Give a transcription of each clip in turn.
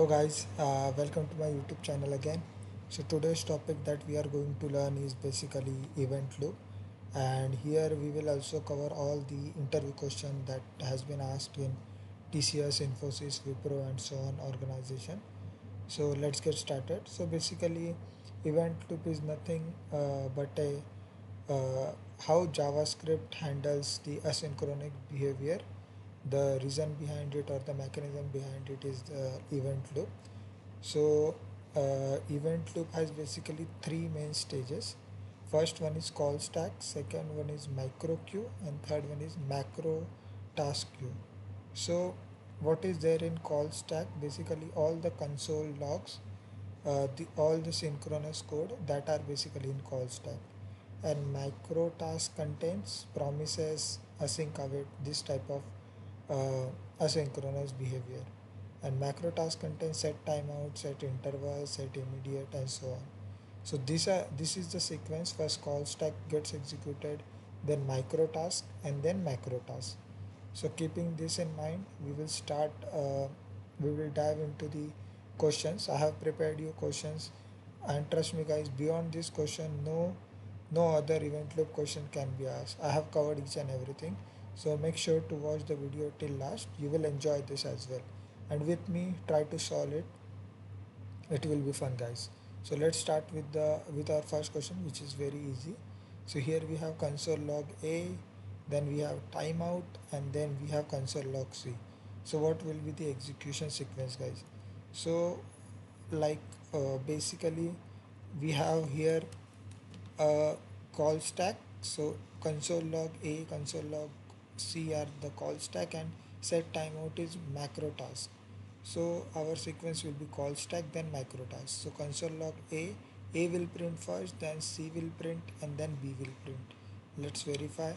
Hello guys, welcome to my YouTube channel again. So today's topic that we are going to learn is basically event loop, and here we will also cover all the interview question that has been asked in TCS, Infosys, Wipro and so on organization. So let's get started. So basically event loop is nothing but a how JavaScript handles the asynchronous behavior. The reason behind it or the mechanism behind it is the event loop. So, event loop has basically three main stages. First one is call stack, second one is micro queue, and third one is macro task queue. So, what is there in call stack? Basically, all the console logs, all the synchronous code that are basically in call stack. And micro task contains promises, async await, this type of asynchronous behavior. And macro task contains set timeout, set interval, set immediate, and so on. So this is the sequence. First call stack gets executed, then micro task, and then macro task. So keeping this in mind, we will start. We will dive into the questions. I have prepared you questions, and trust me, guys. Beyond this question, no other event loop question can be asked. I have covered each and everything. So make sure to watch the video till last. You will enjoy this as well. And with me, try to solve it. It will be fun, guys. So let's start with our first question, which is very easy. So here we have console log A, then we have timeout, and then we have console log C. So what will be the execution sequence, guys? So like basically we have here a call stack. So console log A, console log C are the call stack, and set timeout is macro task. So our sequence will be call stack, then macro task. So console log A will print first, then C will print, and then B will print. Let's verify.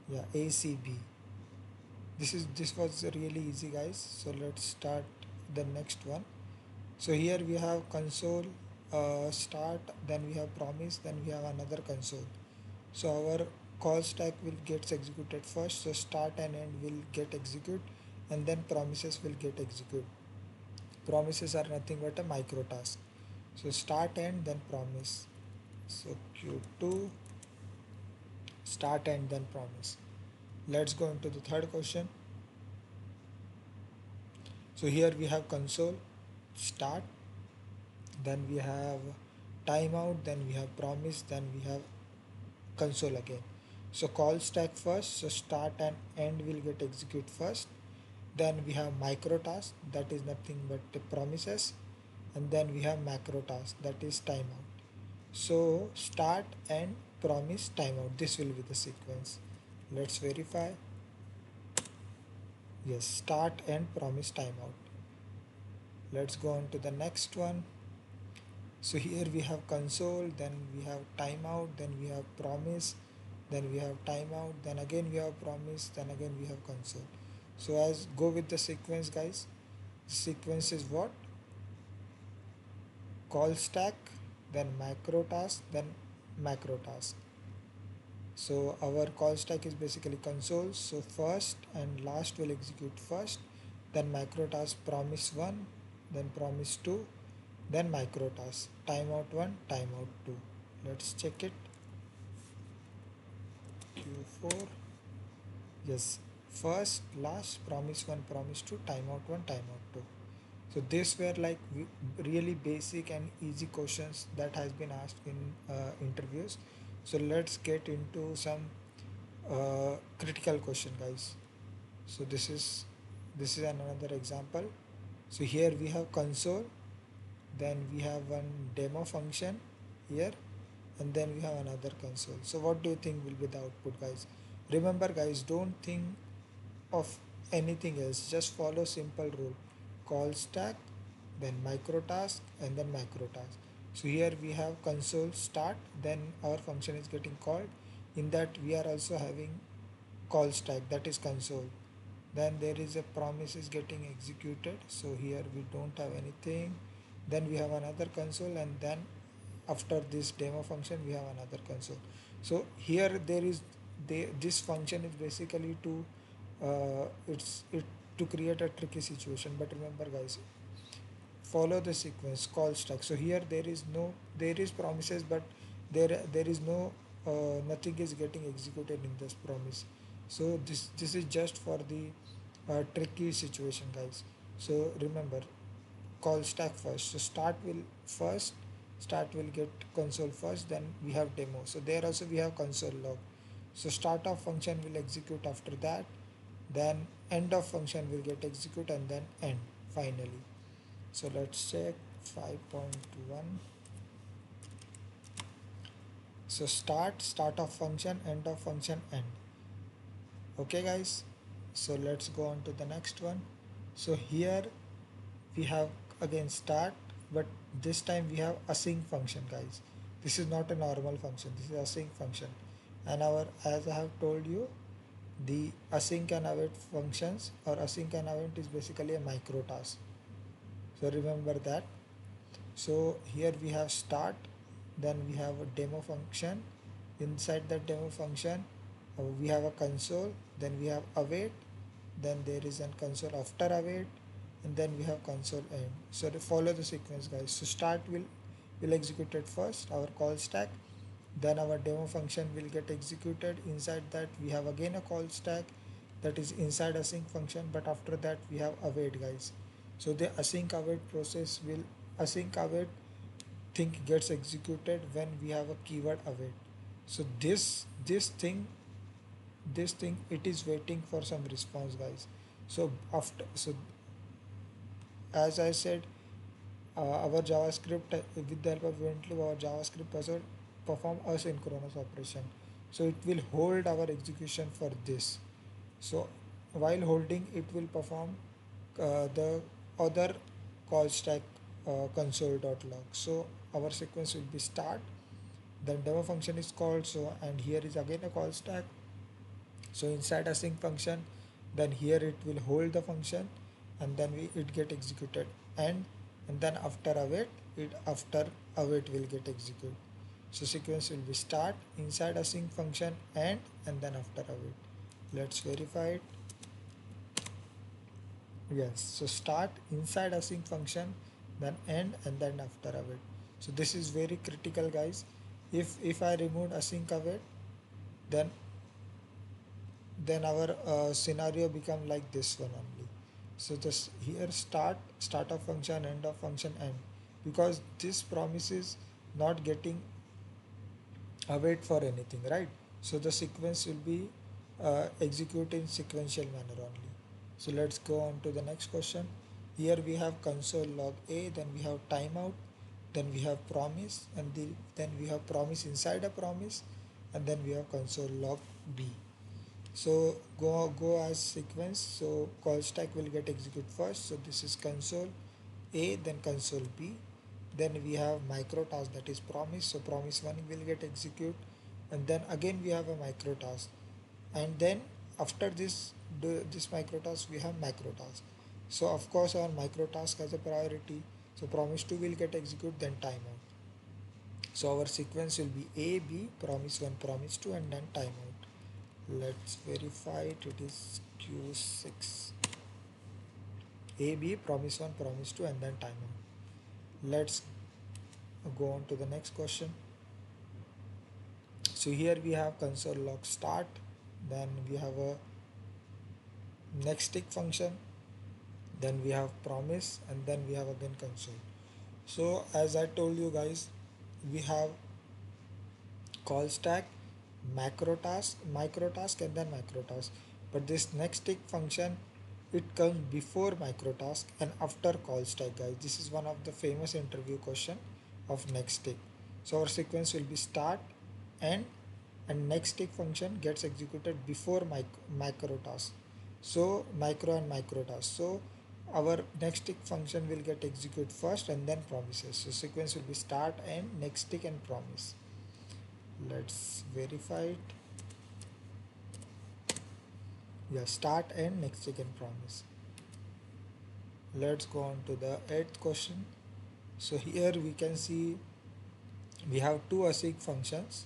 Yeah, A C B. This was really easy, guys. So let's start the next one. So here we have console start, then we have promise, then we have another console. So our call stack will get executed first. So start and end will get executed, and then promises will get executed. Promises are nothing but a micro task. So start end then promise. So Q2 start end then promise. Let's go into the third question. So here we have console start, then we have timeout, then we have promise, then we have console again. So call stack first, so start and end will get execute first. Then we have micro task, that is nothing but the promises, and then we have macro task, that is timeout. So start and promise timeout, this will be the sequence. Let's verify. Yes, start and promise timeout. Let's go on to the next one. So here we have console, then we have timeout, then we have promise, then we have timeout, then again we have promise, then again we have console. So as go with the sequence, guys. The sequence is what? Call stack, then macro task, then macro task. So our call stack is basically console. So first and last will execute first, then macro task promise 1, then promise 2, then micro task timeout 1, timeout 2. Let's check it. Q4. Yes, first, last, promise 1, promise 2, timeout 1, timeout 2. So these were like really basic and easy questions that has been asked in interviews. So let's get into some critical question, guys. So this is another example. So here we have console, then we have one demo function here, and then we have another console. So what do you think will be the output, guys? Remember, guys, don't think of anything else, just follow simple rule: call stack, then micro task, and then macro task. So here we have console start, then our function is getting called. In that we are also having call stack, that is console. Then there is a promise is getting executed, so here we don't have anything. Then we have another console, and then after this demo function we have another console. So here there is this function is basically to it's it to create a tricky situation. But remember, guys, follow the sequence call stack. So here there is promises, but there is no nothing is getting executed in this promise. So this is just for the tricky situation, guys. So remember, call stack first. So start will get console first, then we have demo. So there also we have console log. So start of function will execute after that, then end of function will get execute, and then end finally. So let's check 5.1. So start of function, end of function, end. Okay, guys. So let's go on to the next one. So here we have again start, but this time we have async function, guys. This is not a normal function, this is async function. And our, as I have told you, the async and await functions, or async and await, is basically a micro task. So remember that. So here we have start, then we have a demo function. Inside that demo function, we have a console, then we have await, then there is a console after await, and then we have console end. So to follow the sequence, guys. So start will execute it first, our call stack, then our demo function will get executed. Inside that we have again a call stack, that is inside async function, but after that we have await, guys. So the async await process will, async await thing gets executed when we have a keyword await. So this thing it is waiting for some response, guys. So after, so as I said, our JavaScript, with the help of event loop, our JavaScript puzzle perform asynchronous operation. So it will hold our execution for this. So while holding, it will perform the other call stack console.log. So our sequence will be start, then demo function is called. So and here is again a call stack. So inside async function, then here it will hold the function, and then it get executed, and then after await will get executed. So sequence will be start, inside async function, and then after await. Let's verify it. Yes, so start, inside async function, then end, and then after await. So this is very critical, guys. If I remove async await, then our scenario become like this one only. So this here start of function, end of function, end, because this promise is not getting await for anything, right? So the sequence will be executed in sequential manner only. So let's go on to the next question. Here we have console log A, then we have timeout, then we have promise, and then we have promise inside a promise, and then we have console log B. So go as sequence. So call stack will get executed first. So this is console A, then console B. Then we have micro task, that is promise. So promise one will get execute, and then again we have a micro task, and then after this micro task we have macro task. So of course our micro task has a priority. So promise 2 will get execute, then timeout. So our sequence will be A, B, promise 1, promise 2, and then timeout. Let's verify it. It is Q6. A, B, promise 1, promise 2, and then timeout. Let's go on to the next question. So here we have console log start, then we have a next tick function, then we have promise, and then we have again console. So as I told you, guys, we have call stack, macro task, micro task, and then macro task. But this next tick function, it comes before micro task and after call stack, guys. This is one of the famous interview question of next tick. So our sequence will be start, end, and next tick function gets executed before macro task. So micro and micro task. So our next tick function will get executed first, and then promises. So sequence will be start, end, next tick, and promise. Let's verify it. Yeah, start, end, next tick, and promise. Let's go on to the 8th question. So here we can see we have two async functions.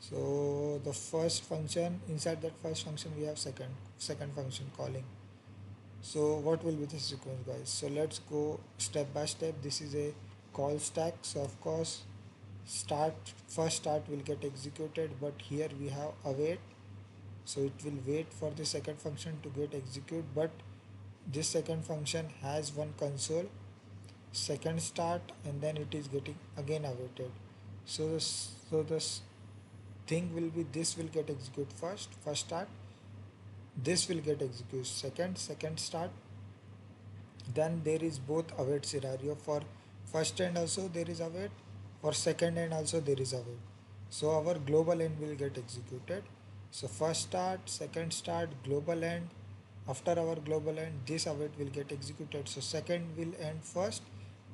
So the first function, inside that first function we have second function calling. So what will be the sequence, guys? So let's go step by step. This is a call stack. So of course, start first start will get executed, but here we have await. So it will wait for the second function to get execute, but this second function has one console, second start, and then it is getting again awaited. So this thing will be, this will get execute first start, this will get execute second start. Then there is both await scenario. For first end also there is await, for second end also there is await. So our global end will get executed. So first start, second start, global end. After our global end, this await will get executed. So second will end first,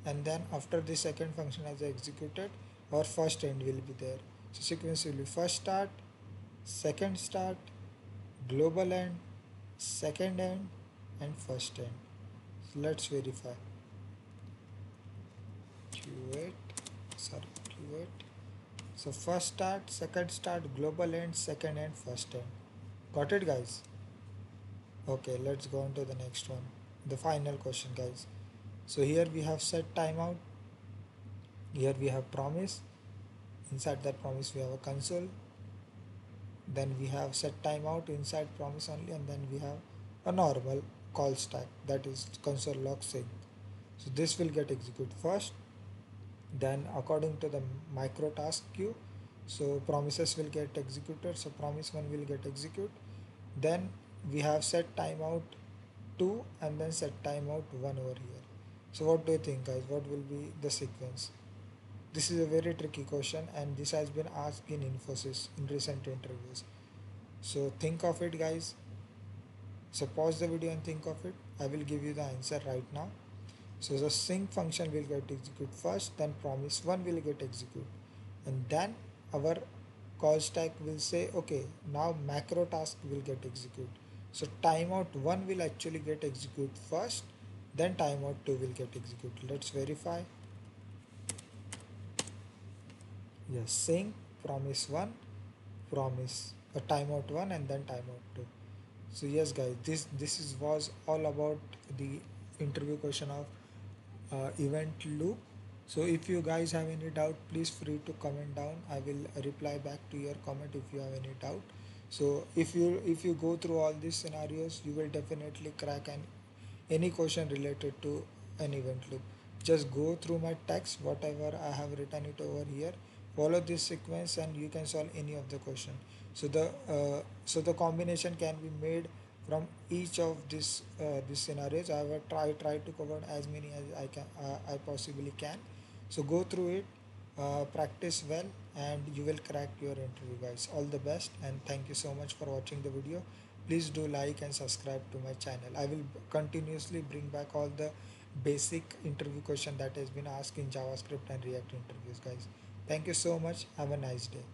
and then after the second function has executed, our first end will be there. So sequence will be first start, second start, global end, second end, and first end. So let's verify. Q8, sorry, Q8. So first start, second start, global end, second end, first end. Got it, guys? Okay, let's go on to the next one. The final question, guys. So here we have set timeout. Here we have promise. Inside that promise we have a console. Then we have set timeout inside promise only, and then we have a normal call stack, that is console log sync. So this will get executed first. Then according to the micro task queue, so promises will get executed. So promise 1 will get executed. Then we have set timeout 2 and then set timeout 1 over here. So what do you think, guys? What will be the sequence? This is a very tricky question, and this has been asked in Infosys in recent interviews. So think of it, guys. So pause the video and think of it. I will give you the answer right now. So the sync function will get executed first, then promise 1 will get executed, and then our call stack will say, okay, now macro task will get executed. So timeout 1 will actually get executed first, then timeout 2 will get executed. Let's verify. Yes, sync, promise 1, promise a timeout 1, and then timeout 2. So yes, guys, this is was all about the interview question of event loop. So if you guys have any doubt, please free to comment down. I will reply back to your comment if you have any doubt. So if you go through all these scenarios, you will definitely crack any question related to an event loop. Just go through my text, whatever I have written it over here, follow this sequence, and you can solve any of the question. So the combination can be made from each of these scenarios. I will try to cover as many as I possibly can. So go through it, practice well, and you will crack your interview, guys. All the best, and thank you so much for watching the video. Please do like and subscribe to my channel. I will continuously bring back all the basic interview question that has been asked in JavaScript and React interviews, guys. Thank you so much. Have a nice day.